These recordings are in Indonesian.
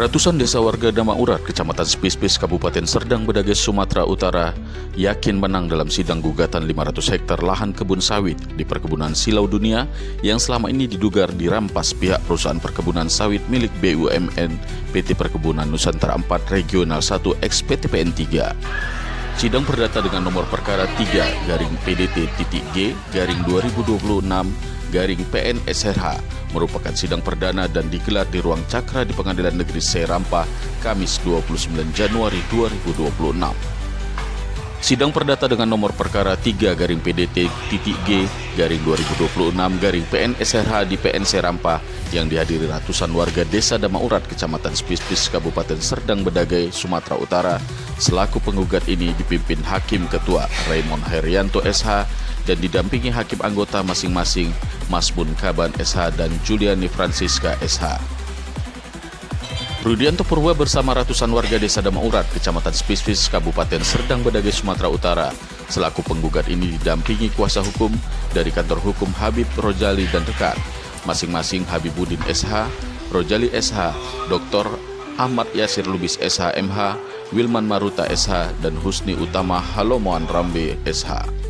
Ratusan desa warga Damaurat, Kecamatan Spispis, Kabupaten Serdang Bedagai, Sumatera Utara, yakin menang dalam sidang gugatan 500 hektar lahan kebun sawit di perkebunan Silau Dunia yang selama ini diduga dirampas pihak perusahaan perkebunan sawit milik BUMN PT Perkebunan Nusantara 4 Regional 1 ex PTPN 3. Sidang perdata dengan nomor perkara 3-PDT-G-2026-PN-SRH merupakan sidang perdana dan digelar di ruang Cakra di Pengadilan Negeri Serampa, Kamis 29 Januari 2026. Sidang perdata dengan nomor perkara 3-PDT-G-2026-PN-SRH di PN Serampa yang dihadiri ratusan warga desa Damaurat, Kecamatan Spispis, Kabupaten Serdang Bedagai, Sumatera Utara. Selaku penggugat ini dipimpin Hakim Ketua Raymond Herianto SH dan didampingi hakim anggota masing-masing Masbun Kaban SH dan Juliani Francisca SH. Rudianto Purwa bersama ratusan warga desa Damaurat, Kecamatan Spispis, Kabupaten Serdang Bedagai, Sumatera Utara. Selaku penggugat ini didampingi kuasa hukum dari kantor hukum Habib Rojali dan rekan, masing-masing Habibuddin SH, Rojali SH, Dr. Ahmad Yasir Lubis SH MH, Wilman Maruta SH, dan Husni Utama Halomoan Rambe SH.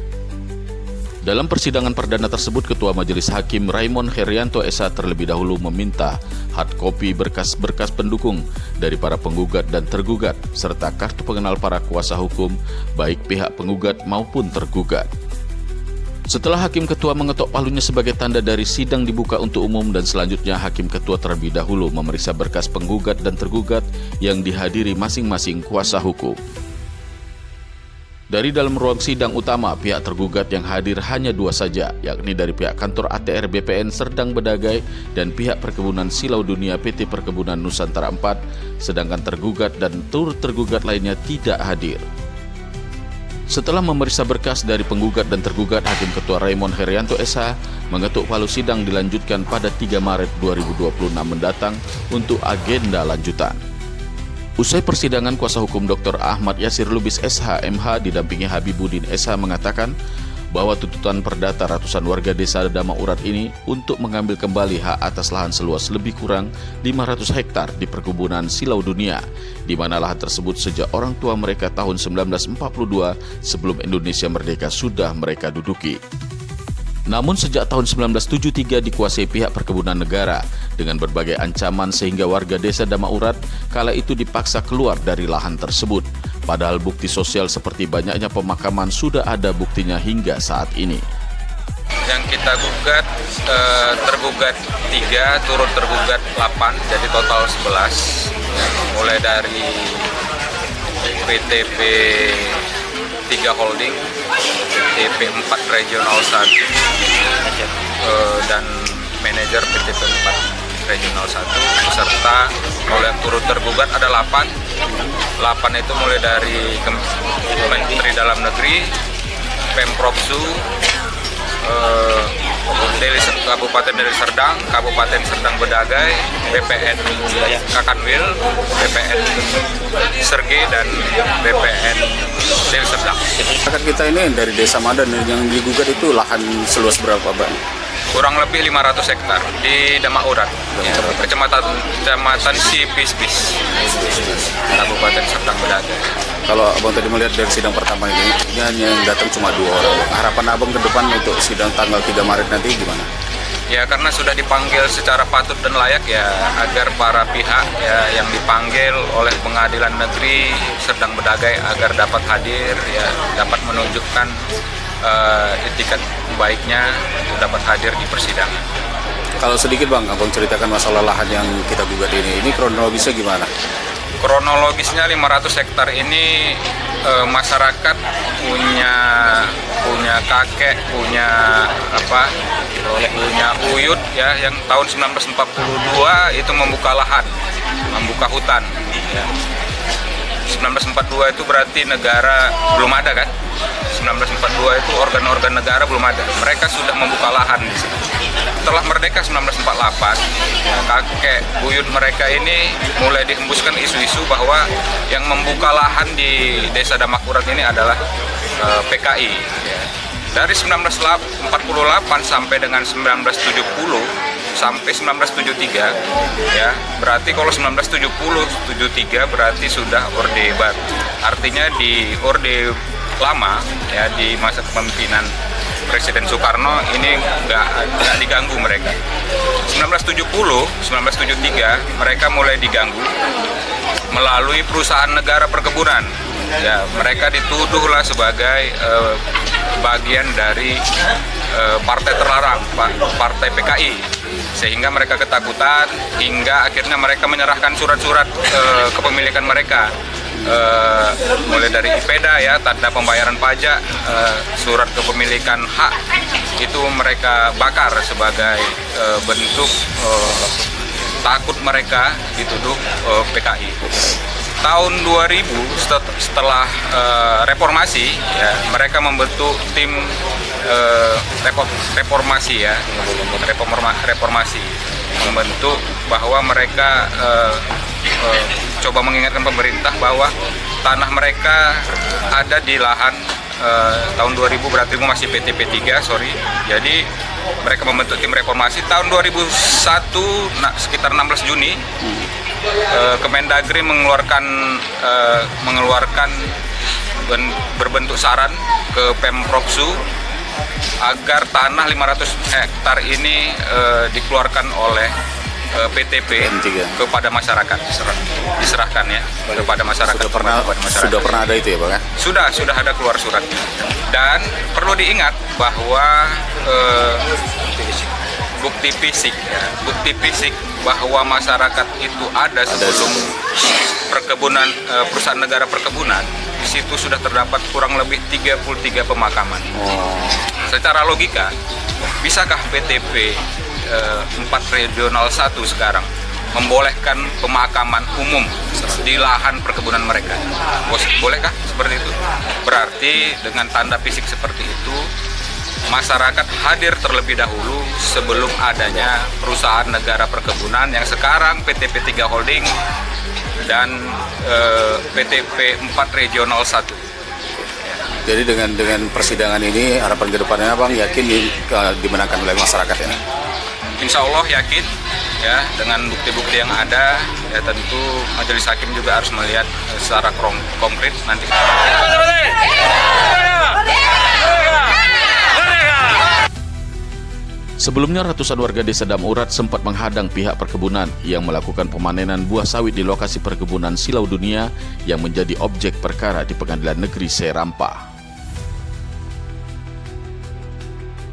Dalam persidangan perdana tersebut, Ketua Majelis Hakim Raymond Herianto SH terlebih dahulu meminta hard copy berkas-berkas pendukung dari para penggugat dan tergugat, serta kartu pengenal para kuasa hukum, baik pihak penggugat maupun tergugat. Setelah Hakim Ketua mengetok palunya sebagai tanda dari sidang dibuka untuk umum dan selanjutnya Hakim Ketua terlebih dahulu memeriksa berkas penggugat dan tergugat yang dihadiri masing-masing kuasa hukum. Dari dalam ruang sidang utama, pihak tergugat yang hadir hanya dua saja, yakni dari pihak kantor ATR BPN Serdang Bedagai dan pihak Perkebunan Silau Dunia PT Perkebunan Nusantara 4, sedangkan tergugat dan turut tergugat lainnya tidak hadir. Setelah memeriksa berkas dari penggugat dan tergugat, Hakim Ketua Raymond Herianto SH mengetuk palu sidang dilanjutkan pada 3 Maret 2026 mendatang untuk agenda lanjutan. Usai persidangan, kuasa hukum Dr. Ahmad Yasir Lubis SH MH didampingi Habibuddin SH mengatakan bahwa tuntutan perdata ratusan warga desa Damaurat ini untuk mengambil kembali hak atas lahan seluas lebih kurang 500 hektar di perkebunan Silau Dunia, di mana lahan tersebut sejak orang tua mereka tahun 1942 sebelum Indonesia merdeka sudah mereka duduki. Namun sejak tahun 1973 dikuasai pihak perkebunan negara dengan berbagai ancaman sehingga warga desa Damaurat kala itu dipaksa keluar dari lahan tersebut. Padahal bukti sosial seperti banyaknya pemakaman sudah ada buktinya hingga saat ini. Yang kita gugat, tergugat 3, turut tergugat 8, jadi total 11. Mulai dari PTP 3 Holding, PTP 4 Regional 1, dan manajer PTP 4 Regional 1, serta oleh yang turut tergugat ada 8 itu mulai dari Menteri Dalam Negeri, Pemprov Su, Kabupaten Deli Serdang, Kabupaten Serdang Bedagai, BPN Kakanwil, BPN Serge, dan BPN Deli Serdang. Kita ini dari Desa Madan yang digugat itu lahan seluas berapa, Bang? Kurang lebih 500 hektar di Damaurat, Kecamatan Spispis, Kabupaten Serdang Bedagai. Kalau Abang tadi melihat dari sidang pertama ini hanya yang datang cuma 2 orang. Harapan Abang ke depan untuk sidang tanggal 3 Maret nanti gimana? Ya, karena sudah dipanggil secara patut dan layak ya, agar para pihak ya yang dipanggil oleh Pengadilan Negeri Serdang Bedagai agar dapat hadir, ya dapat menunjukkan etikat baiknya dapat hadir di persidangan. Kalau sedikit Bang, Abang ceritakan masalah lahan yang kita gugat ini kronologisnya gimana? Kronologisnya 500 hektar ini masyarakat punya kakek, punya buyut ya, yang tahun 1942 itu membuka lahan, membuka hutan. Ya. 1942 itu berarti negara belum ada kan? 1942 itu organ-organ negara belum ada. Mereka sudah membuka lahan di sini. Setelah merdeka 1948, kakek buyut mereka ini mulai dihembuskan isu-isu bahwa yang membuka lahan di Desa Damaurat ini adalah PKI. Dari 1948 sampai dengan 1970 sampai 1973, ya berarti kalau 1973 berarti sudah Orde Baru. Artinya di Orde Lama, ya di masa kepemimpinan Presiden Soekarno ini nggak diganggu mereka. 1973 mereka mulai diganggu melalui perusahaan negara perkebunan. Ya, mereka dituduhlah sebagai bagian dari partai terlarang, partai PKI, sehingga mereka ketakutan hingga akhirnya mereka menyerahkan surat-surat kepemilikan mereka, mulai dari IPEDA, ya tanda pembayaran pajak, surat kepemilikan hak itu mereka bakar sebagai bentuk takut mereka dituduh PKI. Tahun 2000 setelah reformasi, ya mereka membentuk tim reformasi, ya reformasi, membentuk bahwa mereka coba mengingatkan pemerintah bahwa tanah mereka ada di lahan tahun 2000, berarti masih PTP3, Jadi mereka membentuk tim reformasi tahun 2001, sekitar 16 Juni. Kemendagri mengeluarkan berbentuk saran ke Pemprov agar tanah 500 hektar ini dikeluarkan oleh PTP kepada masyarakat, diserahkan ya kepada masyarakat. Sudah pernah ada itu ya Bang? Sudah ada keluar surat. Dan perlu diingat bahwa bukti fisik bahwa masyarakat itu ada sebelum perkebunan, perusahaan negara perkebunan, di situ sudah terdapat kurang lebih 33 pemakaman. Secara logika, bisakah PTP 4 Regional 1 sekarang membolehkan pemakaman umum di lahan perkebunan mereka? Bolehkah seperti itu? Berarti dengan tanda fisik seperti itu, masyarakat hadir terlebih dahulu sebelum adanya perusahaan negara perkebunan yang sekarang PTP 3 Holding dan PTP 4 Regional 1. Jadi dengan persidangan ini harapan ke depannya Bang yakin dimenangkan oleh masyarakat ya? Insya Allah yakin, ya dengan bukti-bukti yang ada, ya tentu majelis hakim juga harus melihat secara konkret nanti. Sebelumnya ratusan warga desa Damurat sempat menghadang pihak perkebunan yang melakukan pemanenan buah sawit di lokasi perkebunan Silau Dunia yang menjadi objek perkara di Pengadilan Negeri Serampah.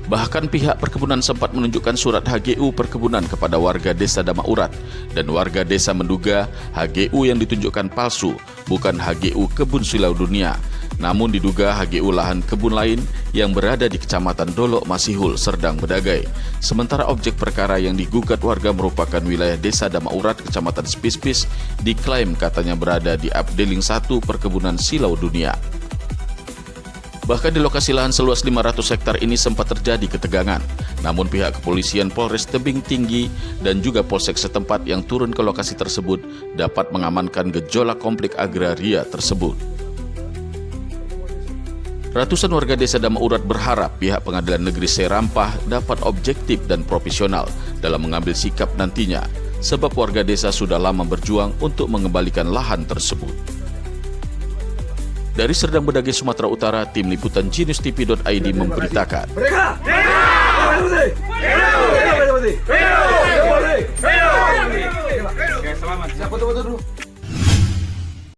Bahkan pihak perkebunan sempat menunjukkan surat HGU perkebunan kepada warga desa Damurat dan warga desa menduga HGU yang ditunjukkan palsu, bukan HGU kebun Silau Dunia, namun diduga HGU lahan kebun lain yang berada di Kecamatan Dolok Masihul, Serdang Bedagai. Sementara objek perkara yang digugat warga merupakan wilayah desa Damurat, Kecamatan Spispis, diklaim katanya berada di Abdeling 1 perkebunan Silau Dunia. Bahkan di lokasi lahan seluas 500 hektar ini sempat terjadi ketegangan. Namun pihak kepolisian Polres Tebing Tinggi dan juga Polsek setempat yang turun ke lokasi tersebut dapat mengamankan gejolak konflik agraria tersebut. Ratusan warga desa Damurat berharap pihak Pengadilan Negeri Serampah dapat objektif dan profesional dalam mengambil sikap nantinya, sebab warga desa sudah lama berjuang untuk mengembalikan lahan tersebut. Dari Serdang Bedagai, Sumatera Utara, tim liputan GenusTV.id memberitakan.